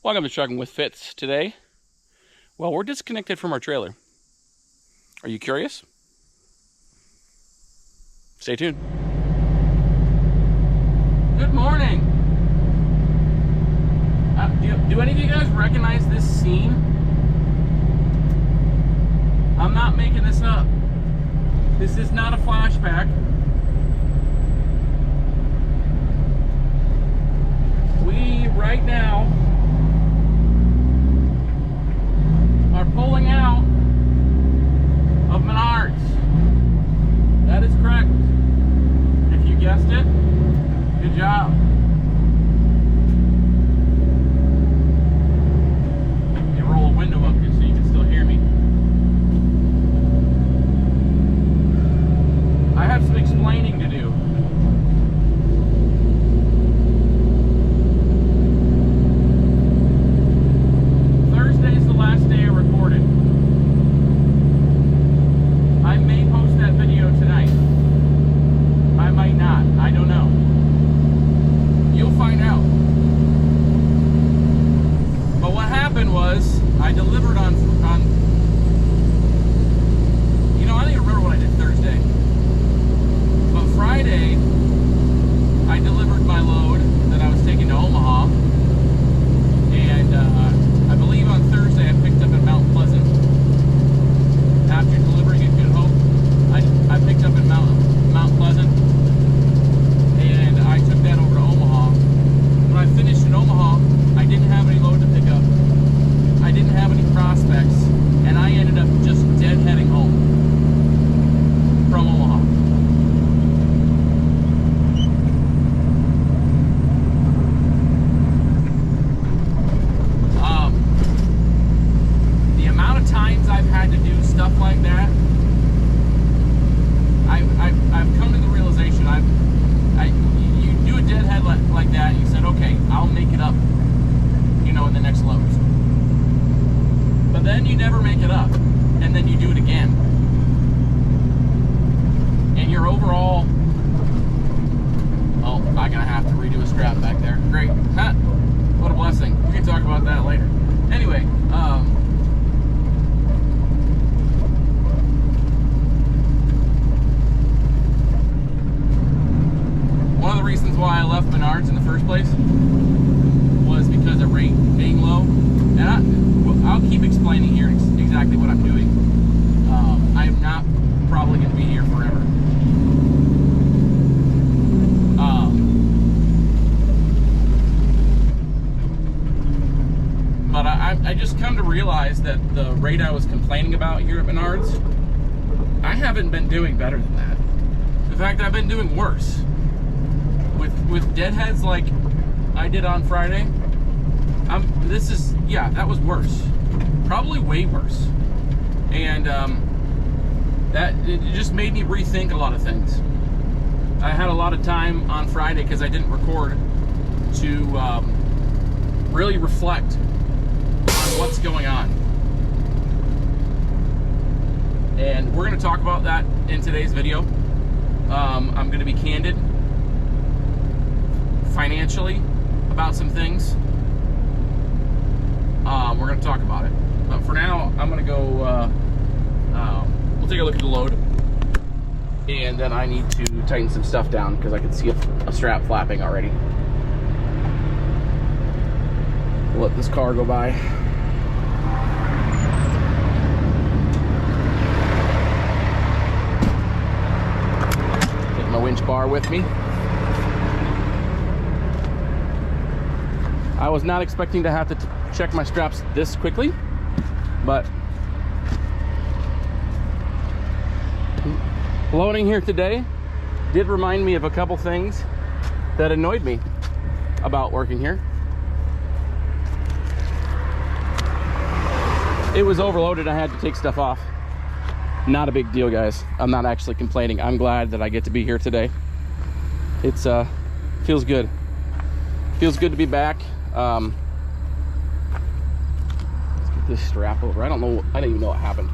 Welcome to Trucking with Fitz. Today, well, we're disconnected from our trailer. Are you curious? Stay tuned. Good morning. Do any of you guys recognize this scene? I'm not making this up. This is not a flashback. We, right now, are pulling out of Menards. That is correct. If you guessed it, good job. Let me roll a window up here so you can still hear me. I have some explaining to do. Thursday's the last day I recorded. I may post that video tonight. I might not. I don't know. You'll find out. But what happened was I delivered on you know, I don't even remember what I did Thursday. But Friday I delivered my load that I was taking to Omaha. And I believe on Thursday I picked up in Mount Pleasant. After delivering at Good Hope, I picked up in Mount Pleasant, and I took that over to Omaha. When I finished in Omaha, I didn't have any load to pick up. I didn't have any prospects, and I ended up just deadheading home from Omaha. The amount of times I've had to do stuff like that, I've come to the realization, you do a deadhead like that, and you said, okay, I'll make it up, you know, in the next loads. But then you never make it up, and then you do it again. And your overall, oh, I'm gonna have to redo a strap back there. Great, huh? What a blessing. We can talk about that later. Anyway, one of the reasons why I left Menards in the first place was because of rate being low. And I'll keep explaining here exactly what I'm doing. I'm not probably going to be here forever. But I just come to realize that the rate I was complaining about here at Menards, I haven't been doing better than that. In fact, I've been doing worse. With deadheads like I did on Friday, that was worse. Probably way worse. And it just made me rethink a lot of things. I had a lot of time on Friday because I didn't record to really reflect on what's going on. And we're going to talk about that in today's video. I'm going to be candid financially about some things. We're going to talk about it. But for now, I'm going to go, we'll take a look at the load. And then I need to tighten some stuff down because I can see a strap flapping already. We'll let this car go by. Take my winch bar with me. I was not expecting to have to check my straps this quickly, but loading here today did remind me of a couple things that annoyed me about working here. It was overloaded. I had to take stuff off. Not a big deal, guys. I'm not actually complaining. I'm glad that I get to be here today. It's feels good. Feels good to be back. Let's get this strap over. I don't even know what happened.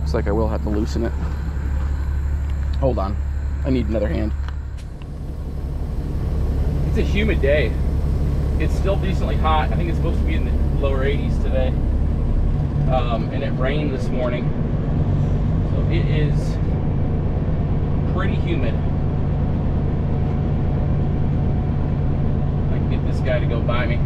Looks like I will have to loosen it. Hold on. I need another hand. It's a humid day. It's still decently hot. I think it's supposed to be in the lower 80s today. And it rained this morning. So it is pretty humid. I can get this guy to go by me.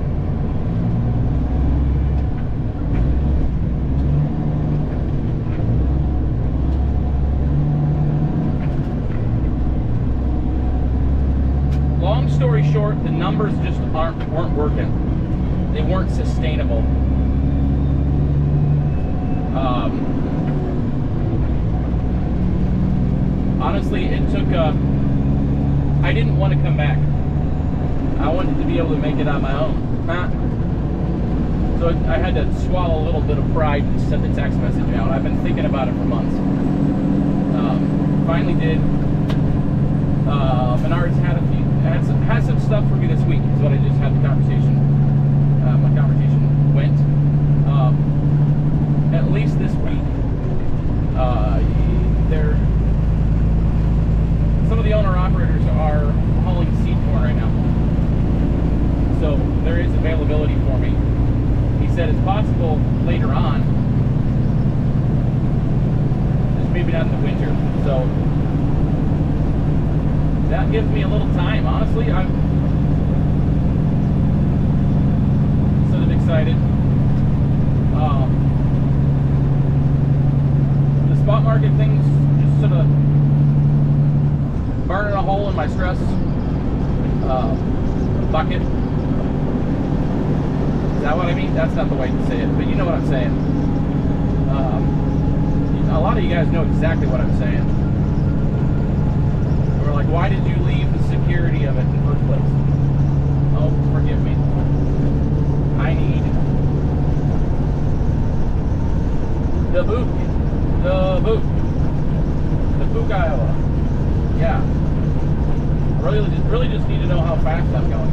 Long story short, the numbers just weren't working. They weren't sustainable. Honestly, it took I didn't want to come back. I wanted to be able to make it on my own. So I had to swallow a little bit of pride and send the text message out. I've been thinking about it for months. Finally did. Menards had some stuff for me this week, is what I just had the conversation. My conversation went. At least this week. Some of the owner-operators are hauling seed corn right now. So there is availability for me. He said it's possible later on. Just maybe not in the winter. So that gives me a little time. Honestly, I'm sort of excited. The spot market thing's just sort of burning a hole in my stress bucket. Is that what I mean? That's not the way to say it, but you know what I'm saying. A lot of you guys know exactly what I'm saying. We're like, why did you leave the security of it in the first place? Oh, forgive me. I need the boot. The boot. The boot, Iowa. Yeah. I really just need to know how fast I'm going.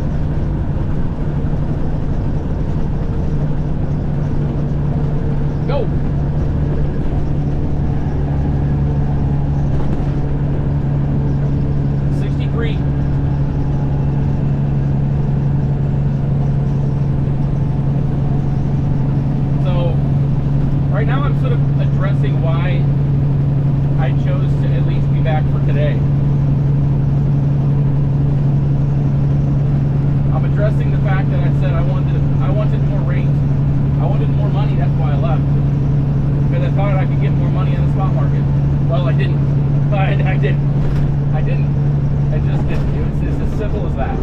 Go. So right now I'm sort of addressing why I chose to at least be back for today. I'm addressing the fact that I said I wanted more rate. I wanted more money, that's why I left. Because I thought I could get more money in the spot market. Well, I didn't. I didn't. I just didn't. It's as simple as that.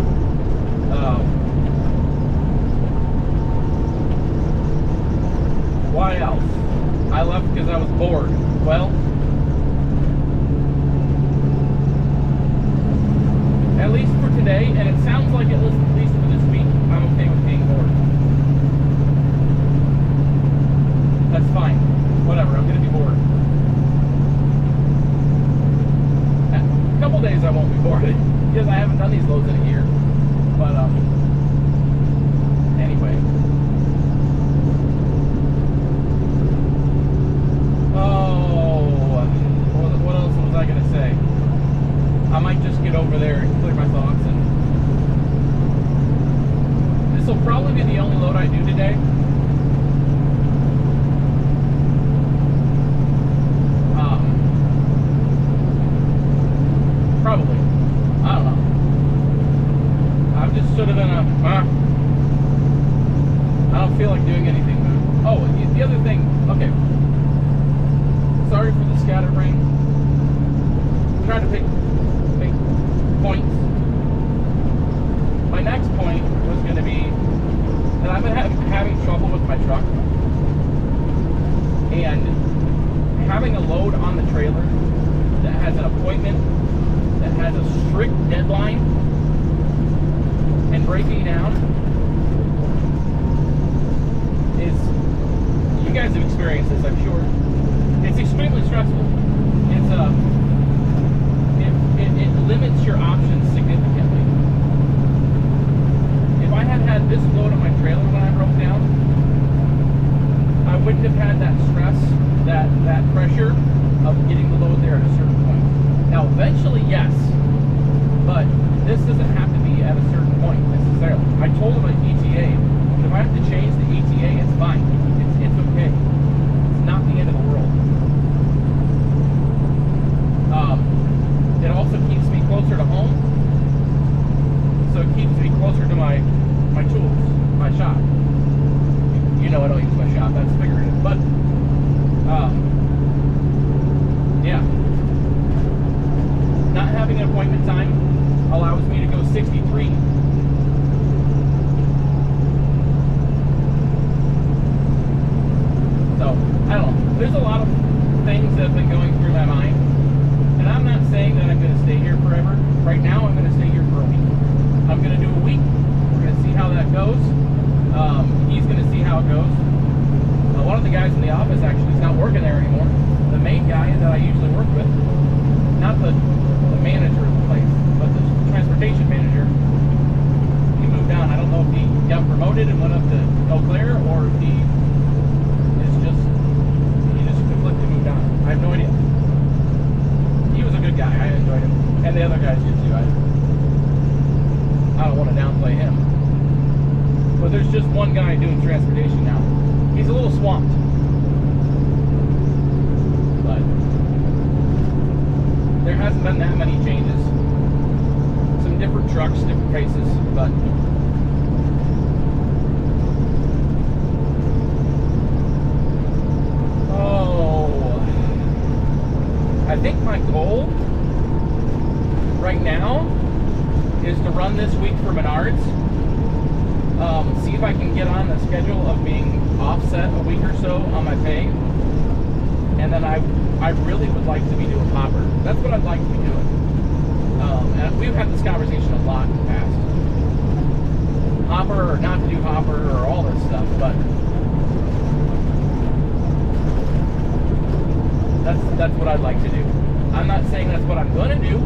Why else? I left because I was bored. Well, at least for today, and it sounds like at least for this week, I'm okay with being bored. That's fine. Whatever, I'm going to be bored. A couple days I won't be bored because I haven't done these loads in a year. But, anyway. What else was I going to say? I might just get over there and clear my thoughts. And this will probably be the only load I do today. Probably. I don't know. I'm just sort of in a... I don't feel like doing anything. Oh, the other thing... Okay. Sorry for the scattered rain. I'm trying to pick points. My next point was going to be that I've been having trouble with my truck. And having a load on the trailer that has an appointment, that has a strict deadline, and breaking down is, you guys have experienced this, I'm sure. It's extremely stressful. It limits your options significantly. If I had had this load on my trailer when I broke down, I wouldn't have had that stress, that pressure of getting the load there at a certain point. Now, eventually, yes, but this doesn't have to be at a certain point. my tools, my shop. You know I don't use my shop, that's figurative. But yeah. Not having an appointment time allows me to go 63. So, I don't know. There's a lot of things that have been going through my mind. And I'm not saying that I'm going to stay here forever. Right now, I'm going to stay here for a week. I'm going to do a week. We're going to see how that goes. He's going to see how it goes. One of the guys in the office actually is not working there anymore. The main guy that I usually work with, not the manager of the place, but the transportation manager, he moved on. I don't know if he got promoted and went up to Eau Claire, or if he just completely moved on. I have no idea. He was a good guy. I enjoyed him. And the other guys did too. I don't want to downplay him. But there's just one guy doing transportation now. He's a little swamped. But there hasn't been that many changes. Some different trucks, different faces, but I think my goal right now is to run this week for Menards. See if I can get on the schedule of being offset a week or so on my pay. And then I really would like to be doing hopper. That's what I'd like to be doing. And we've had this conversation a lot in the past. Hopper or not to do hopper or all this stuff, but that's what I'd like to do. I'm not saying that's what I'm going to do.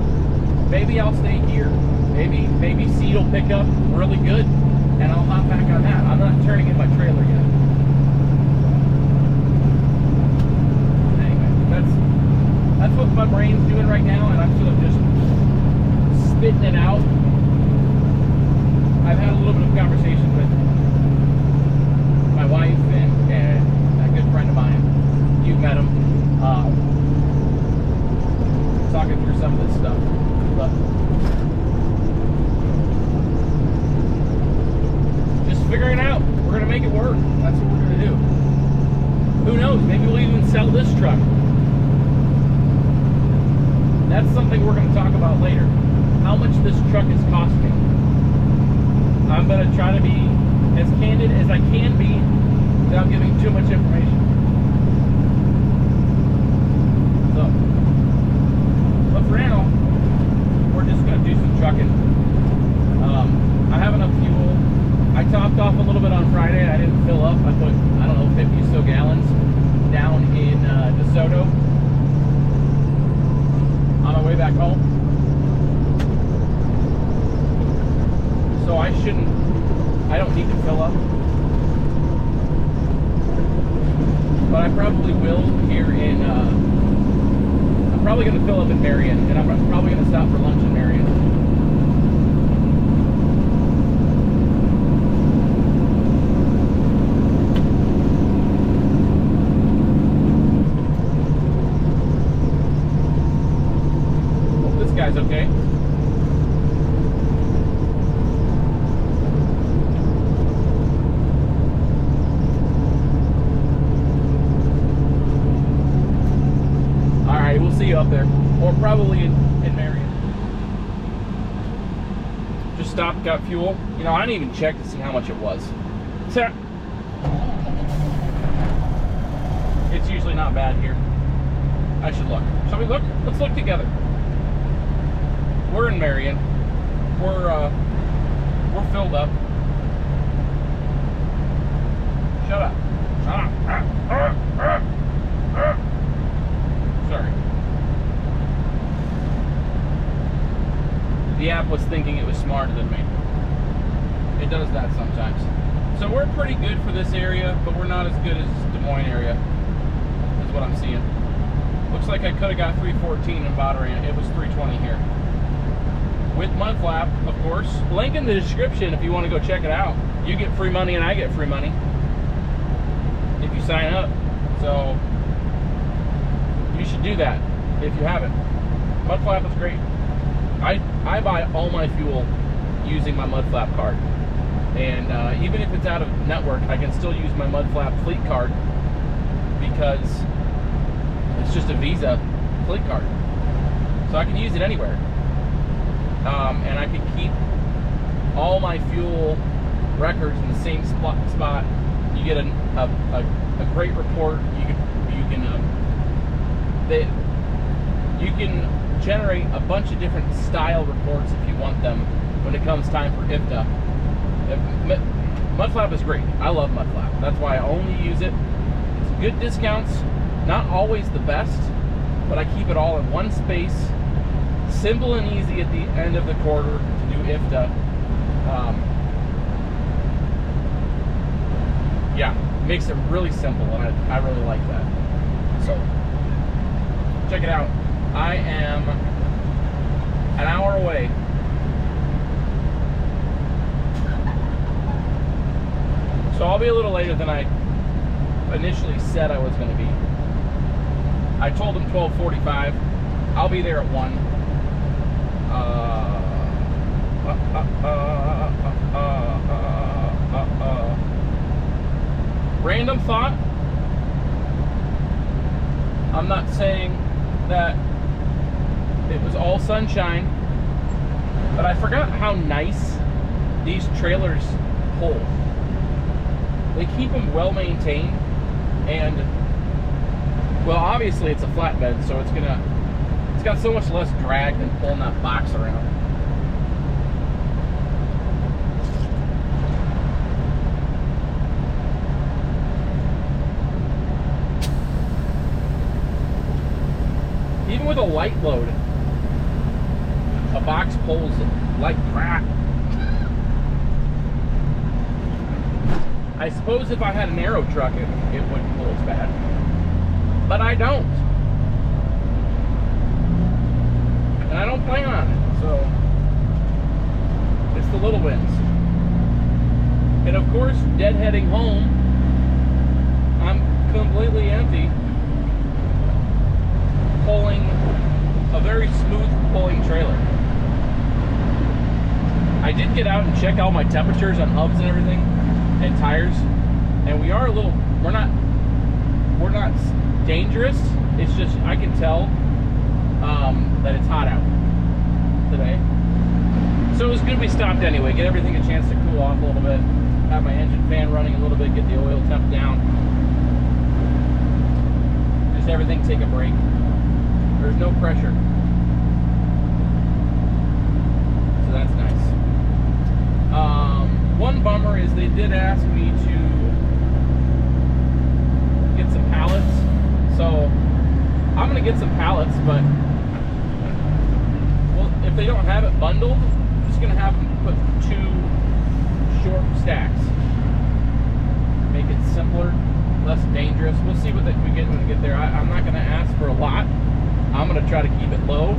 Maybe I'll stay here. Maybe seed will pick up really good, and I'll hop back on that. I'm not turning in my trailer yet. Anyway, that's what my brain's doing right now, and I'm sort of just spitting it out. I've had a little bit of conversation with my wife and a good friend of mine. You've met him. Talking through some of this stuff, but just figuring it out. We're gonna make it work. That's what we're gonna do. Who knows? Maybe we'll even sell this truck. That's something we're gonna talk about later. How much this truck is costing. I'm gonna try to be as candid as I can be without giving too much information. So, but for now, we're just going to do some trucking. I have enough fuel. I topped off a little bit on Friday. I didn't fill up. I put, I don't know, 50 or so gallons down in DeSoto on my way back home. So I don't need to fill up. But I probably will here in, I'm probably going to fill up in Marion, and I'm probably going to stop for lunch in Marion. Hope this guy's okay. We'll see you up there, or probably in Marion. Just stopped, got fuel. You know, I didn't even check to see how much it was. So, it's usually not bad here. I should look. Shall we look? Let's look together. We're in Marion. We're filled up. Shut up. Sorry. The app was thinking it was smarter than me. It does that sometimes. So we're pretty good for this area, but we're not as good as Des Moines area, is what I'm seeing. Looks like I could have got 314 in Botteran. It was 320 here. With Mudflap, of course. Link in the description if you want to go check it out. You get free money and I get free money if you sign up. So you should do that if you haven't. Mudflap is great. I buy all my fuel using my Mudflap card. And even if it's out of network, I can still use my Mudflap fleet card because it's just a Visa fleet card. So I can use it anywhere. And I can keep all my fuel records in the same spot. You get a great report. You can generate a bunch of different style reports if you want them when it comes time for IFTA. Mudflap is great. I love Mudflap. That's why I only use it. It's good discounts, not always the best, but I keep it all in one space. Simple and easy at the end of the quarter to do IFTA. Yeah, makes it really simple, and I really like that. So, check it out. I am an hour away. So I'll be a little later than I initially said I was going to be. I told him 12:45. I'll be there at 1. Random thought. I'm not saying that it was all sunshine, but I forgot how nice these trailers hold. They keep them well maintained, and well, obviously it's a flatbed, so it's got so much less drag than pulling that box around. Even with a light load, a box pulls like crap. I suppose if I had an aero truck, it wouldn't pull as bad. But I don't. And I don't plan on it, so it's the little wins. And of course, deadheading home, I'm completely empty, pulling a very smooth pulling trailer. I did get out and check all my temperatures on hubs and everything, and tires, and we're not dangerous. It's just I can tell that it's hot out today, so it's going to be stopped anyway. Get everything a chance to cool off a little bit, have my engine fan running a little bit, get the oil temp down, just everything take a break. There's no pressure, so that's nice. One bummer is they did ask me to get some pallets, so I'm gonna get some pallets, but well, if they don't have it bundled, I'm just gonna have them put 2 short stacks. Make it simpler, less dangerous. We'll see what we get when we get there. I'm not gonna ask for a lot. I'm gonna try to keep it low,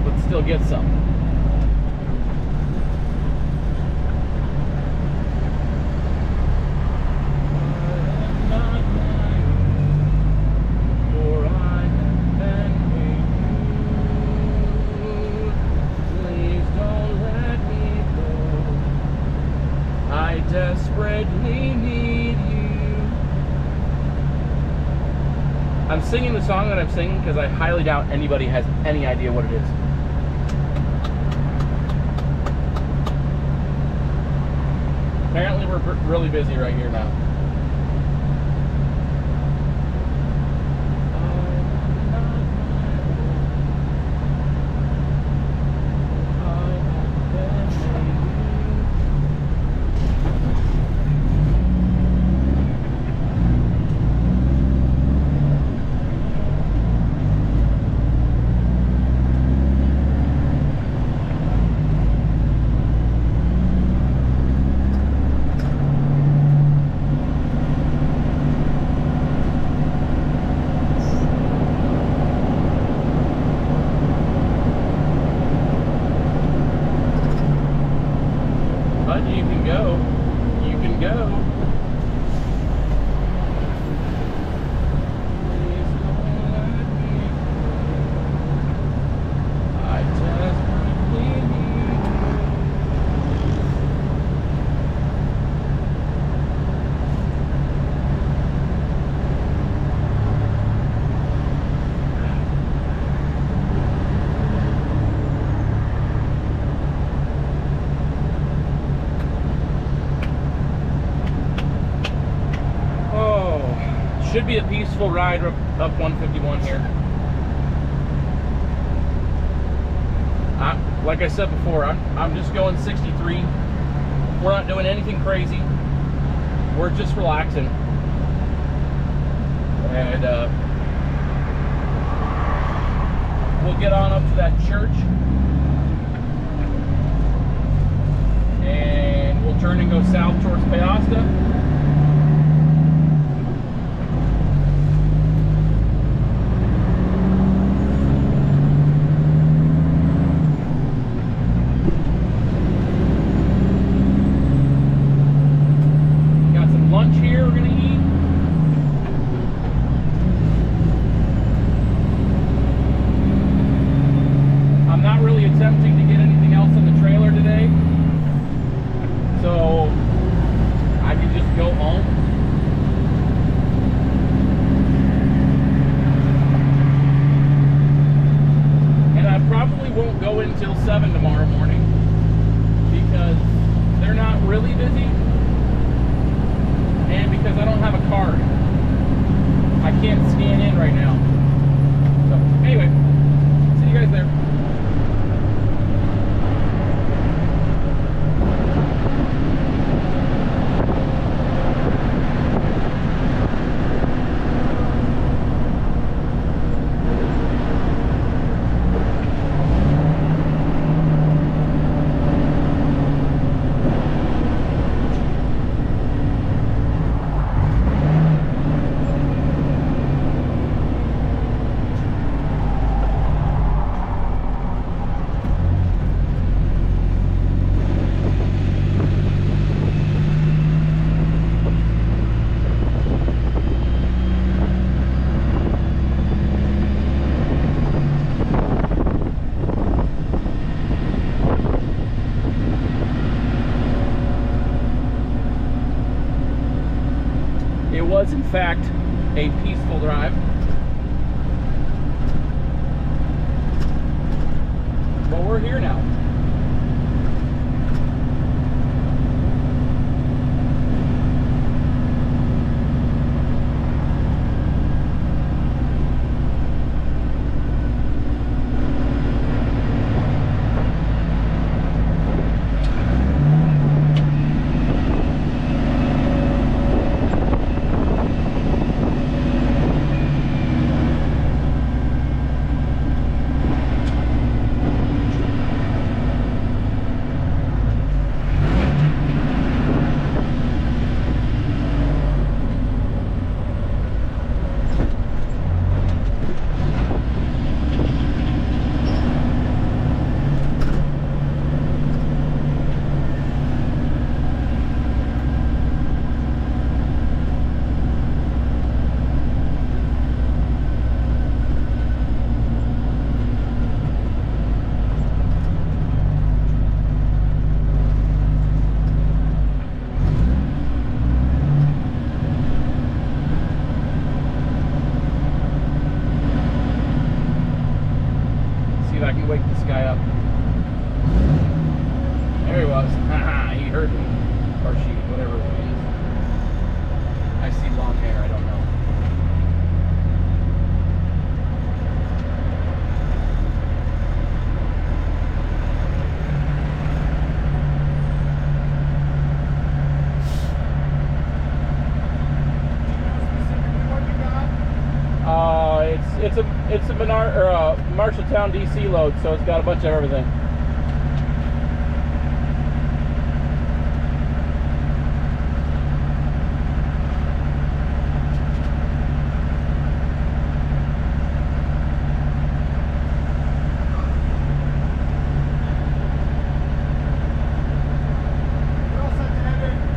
but still get some. Desperately need you. I'm singing the song that I'm singing because I highly doubt anybody has any idea what it is. Apparently we're really busy right here now. Should be a peaceful ride up 151 here. Like I said before, I'm just going 63. We're not doing anything crazy. We're just relaxing. And we'll get on up to that church. And we'll turn and go south towards Paosta. Until 7 tomorrow morning because they're not really busy and because I don't have a card. I can't scan in right now. So anyway, see you guys there. Was in fact a peaceful drive. But we're here now. I can wake this guy up. There he was. Haha, he heard me. Or she, whatever it is. I see long hair, I don't know. It's a Menards or a Marshalltown DC load, so it's got a bunch of everything.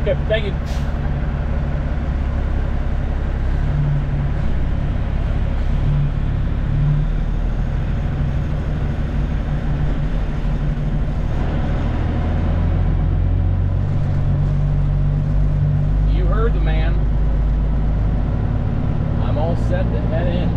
Okay, thank you. Set to head in.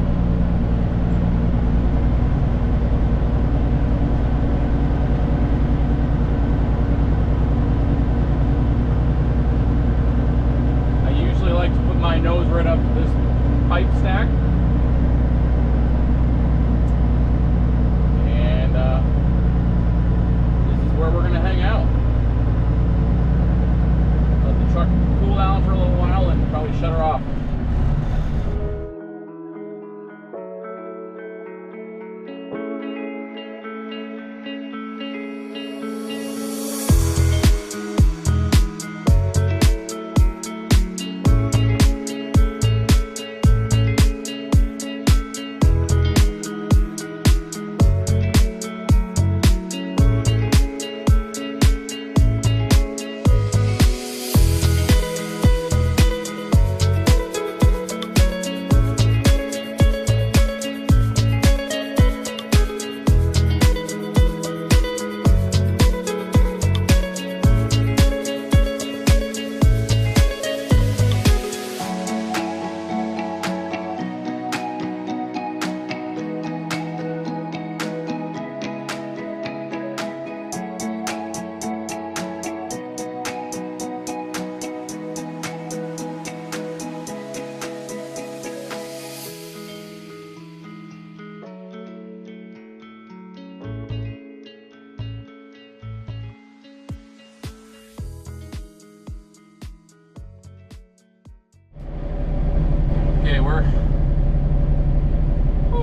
Okay,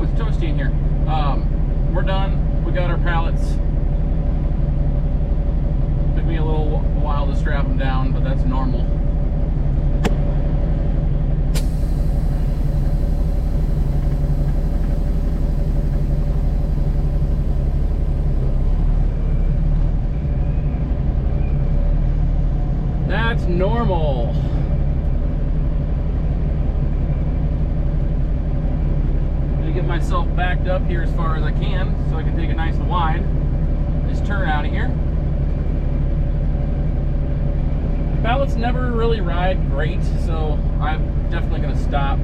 it's toasty in here. We're done. We got our pallets. Took me a little while to strap them down, but that's normal. That's normal. Get myself backed up here as far as I can so I can take it nice and wide. Just turn out of here. Pallets never really ride great, so I'm definitely going to stop.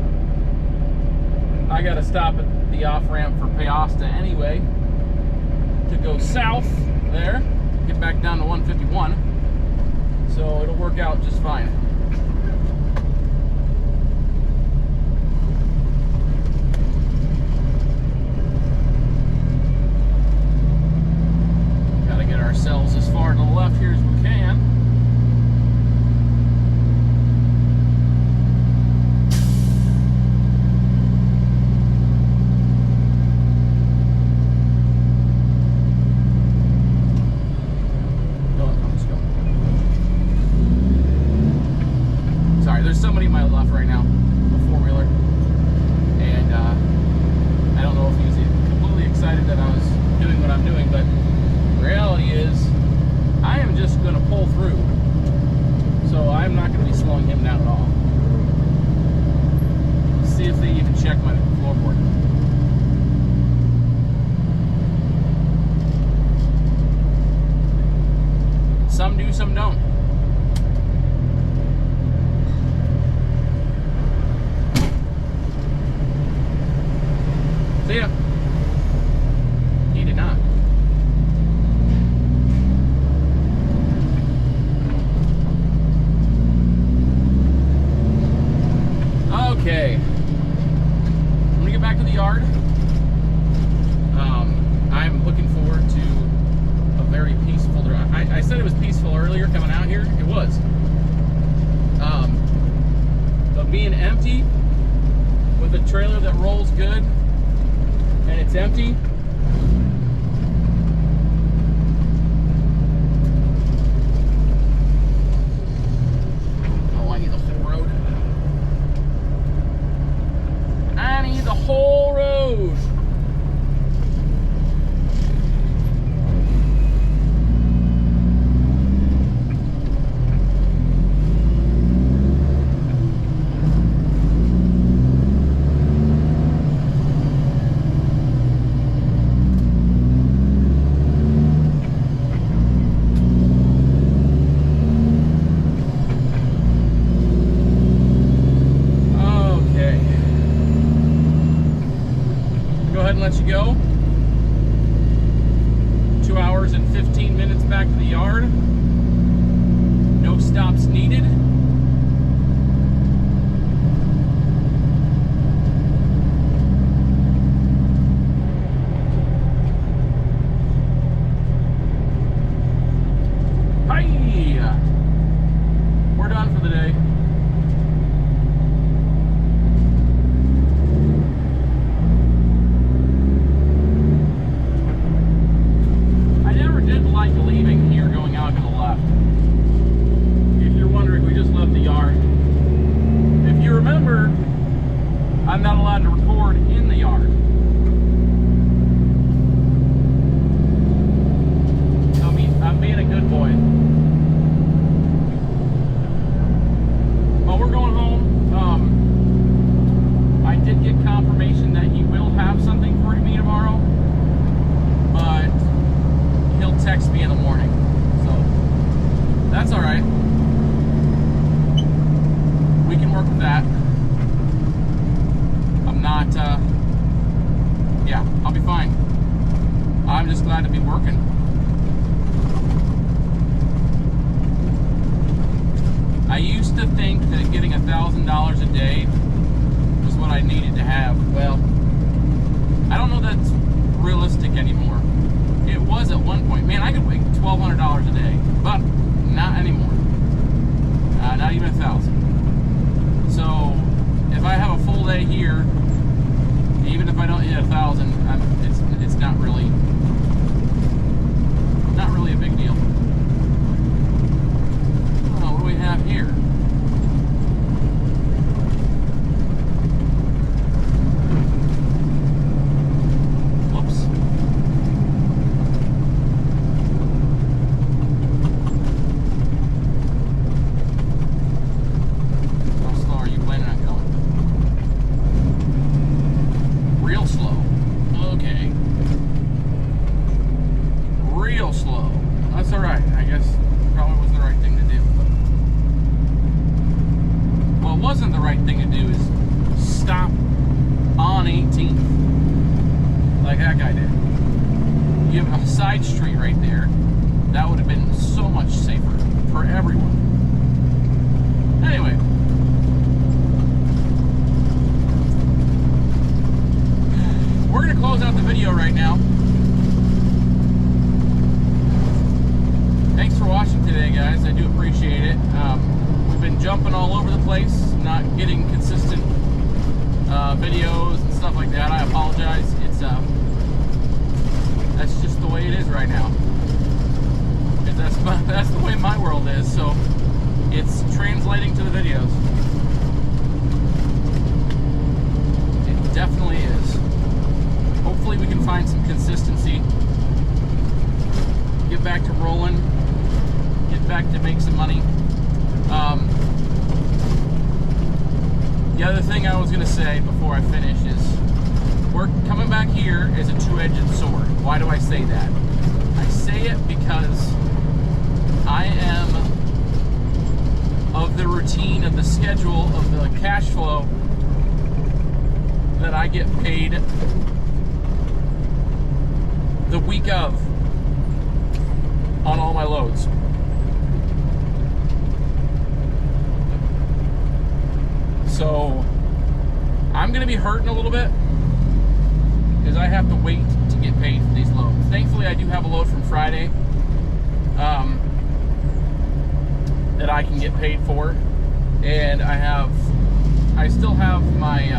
I got to stop at the off-ramp for Paosta anyway to go south there, get back down to 151, so it'll work out just fine. Ourselves as far to the left here as we can. Let's go. Sorry, there's somebody to my left right now, a four-wheeler, and I don't know if he's completely excited that I was doing what I'm doing, but the reality is, I am just going to pull through, so I'm not going to be slowing him down at all. Let's see if they even check my floorboard. Some do, some don't. See ya. He did not. Okay, I'm gonna get back to the yard. I'm looking forward to a very peaceful drive. I said it was peaceful earlier coming out here. It was. But being empty with a trailer that rolls good and it's empty, the whole road. Let you go. 2 hours and 15 minutes back to the yard. No stops needed. Hi! We're done for the day. I'm not allowed to record in the yard. So I'm being a good boy. Well, we're going home. I did get confirmation that he will have something for me tomorrow, but he'll text me in the morning. So that's all right. We can work with that. Yeah, I'll be fine. I'm just glad to be working. I used to think that getting $1,000 a day was what I needed to have. Well, I don't know that's realistic anymore. It was at one point. Man, I could make $1,200 a day, but not anymore. Not even $1,000. So if I have a full day watching today, guys. I do appreciate it. We've been jumping all over the place, not getting consistent videos and stuff like that. I apologize. It's that's just the way it is right now. That's the way my world is. So it's translating to the videos. It definitely is. Hopefully we can find some consistency. Get back to rolling. Get back to make some money. The other thing I was going to say before I finish is we're coming back here as a two-edged sword. Why do I say that? I say it because I am of the routine, of the schedule, of the cash flow that I get paid the week of on all my loads. So I'm going to be hurting a little bit because I have to wait to get paid for these loads. Thankfully, I do have a load from Friday that I can get paid for, and I still have my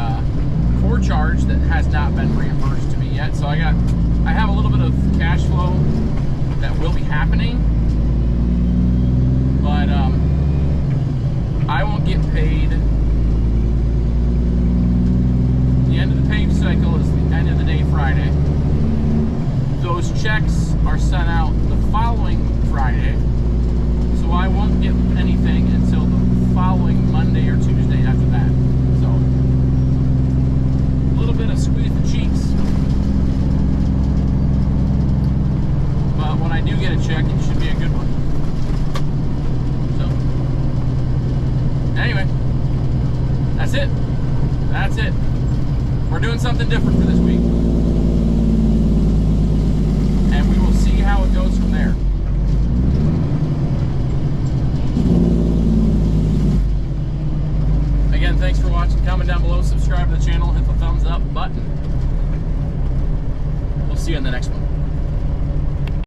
core charge that has not been reimbursed to me yet. So I have a little bit of cash flow that will be happening, but I won't get paid. The end of the pay cycle is the end of the day Friday. Those checks are sent out the following Friday, so I won't get anything until the following Monday or Tuesday after that. So a little bit of squeeze the cheeks, but when I do get a check, it should be a good one. So anyway, that's it. That's it. We're doing something different for this week, and we will see how it goes from there. Again, thanks for watching. Comment down below, subscribe to the channel, hit the thumbs up button. We'll see you in the next one.